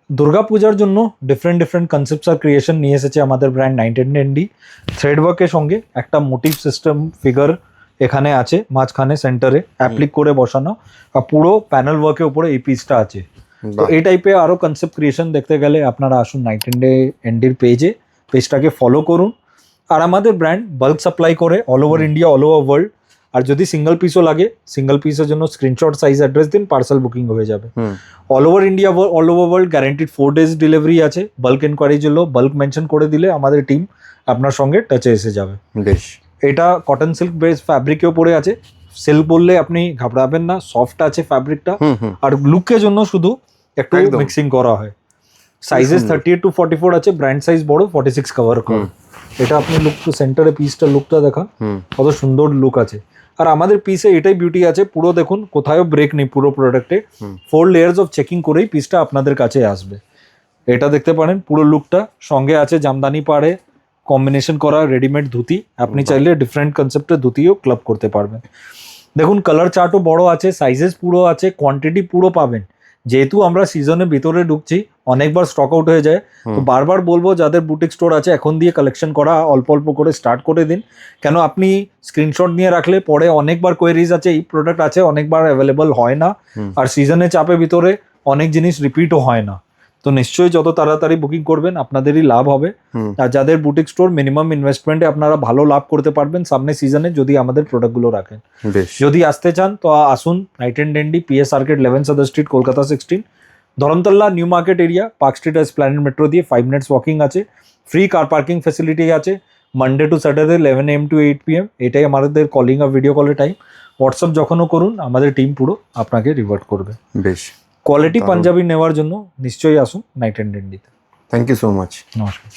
দুর্গাপূজার জন্য different concepts আর creation নিয়ে এসেছে আমাদের ব্র্যান্ড 910 থ্রেড ওয়ার্কের সঙ্গে একটা মোটিভ সিস্টেম ফিগার এখানে আছে মাঝখানে সেন্টারে অ্যাপ্লিক করে বসানো, আর পুরো প্যানেল ওয়ার্কের উপরে এই পিসটা আছে। তো এই টাইপের আরও কনসেপ্ট ক্রিয়েশন দেখতে গেলে আপনারা আসুন 910 পেজটাকে ফলো করুন। আর আমাদের ব্র্যান্ড বাল্ক সাপ্লাই করে all over India, all over world. আর যদি সিঙ্গেল পিসও লাগে, সিঙ্গেল পিসের জন্য স্ক্রিনশট সাইজ অ্যাড্রেস দিন, পার্সেল বুকিং হয়ে যাবে। All over India, all over world guaranteed 4 days delivery আছে। বাল্ক এনকোয়ারি জন্য বাল্ক মেনশন করে দিলে আমাদের টিম আপনার সঙ্গে টাচে এসে যাবে। বেশ, এটা কটন সিল্ক বেস ফ্যাব্রিকেও পড়ে আছে। সিল্ক বললে আপনি ঘাবড়াবেন না, সফট আছে ফ্যাব্রিকটা। আর লুকের জন্য শুধু একটু মিক্সিং করা হয়। সাইজেস 38 to 44 আছে, ব্র্যান্ড সাইজ বড় 46 কভার করে। এটা আপনি লুক সেন্টারে পিসটা লুকটা দেখান, কত সুন্দর লুক আছে। আর আমাদের পিসে এটাই বিউটি আছে, পুরো দেখুন কোথাও ব্রেক নেই, পুরো প্রোডাক্টে 4 layers অফ চেকিং করেই পিসটা আপনাদের কাছে আসবে। এটা দেখতে পারেন পুরো লুকটা, সঙ্গে আছে জামদানি পাড়ে কম্বিনেশন করা রেডিমেড ধুতি। আপনি চাইলে ডিফারেন্ট কনসেপ্টের ধুতিও ক্লাব করতে পারবেন। দেখুন কালার চার্টও বড় আছে, সাইজেস পুরো আছে, কোয়ান্টিটি পুরো পাবেন। যেহেতু আমরা সিজনের ভিতরে ঢুকছি, অনেকবার স্টক আউট হয়ে যায়, তো বারবার বলবো যাদের বুটিক স্টোর আছে এখন দিয়ে কালেকশন করা অল্প অল্প করে স্টার্ট করে দিন। কেন আপনি স্ক্রিনশট নিয়ে রাখলে পরে অনেকবার কোয়েরিজ আছে, এই প্রোডাক্ট আছে, অনেকবার অ্যাভেলেবল হয় না। আর সিজনের চাপে ভিতরে অনেক জিনিস রিপিটও হয় না। তো নিশ্চয়ই যত তাড়াতাড়ি বুকিং করবেন আপনাদেরই লাভ হবে। আর যাদের বুটিক স্টোর মিনিমাম ইনভেস্টমেন্টে আপনারা ভালো লাভ করতে পারবেন সামনে সিজনে যদি আমাদের প্রোডাক্টগুলো রাখেন। যদি আসতে চান তো আসুন 910 PS আর্কেড 11 সাদার street, Kolkata 16, Dharmatala new market area, park street Esplanade metro দিয়ে 5 minutes ওয়াকিং আছে। ফ্রি কার পার্কিং ফেসিলিটি আছে Monday to Saturday 11 AM to 8 PM। এটাই আমাদের কলিং আর ভিডিও কলের টাইম। হোয়াটসঅ্যাপ যখনও করুন আমাদের টিম পুরো আপনাকে রিভার্ট করবে। বেশ, কোয়ালিটি পাঞ্জাবি নেওয়ার জন্য নিশ্চয়ই আসুন 910 দিতে। Thank you so much. নমস্কার।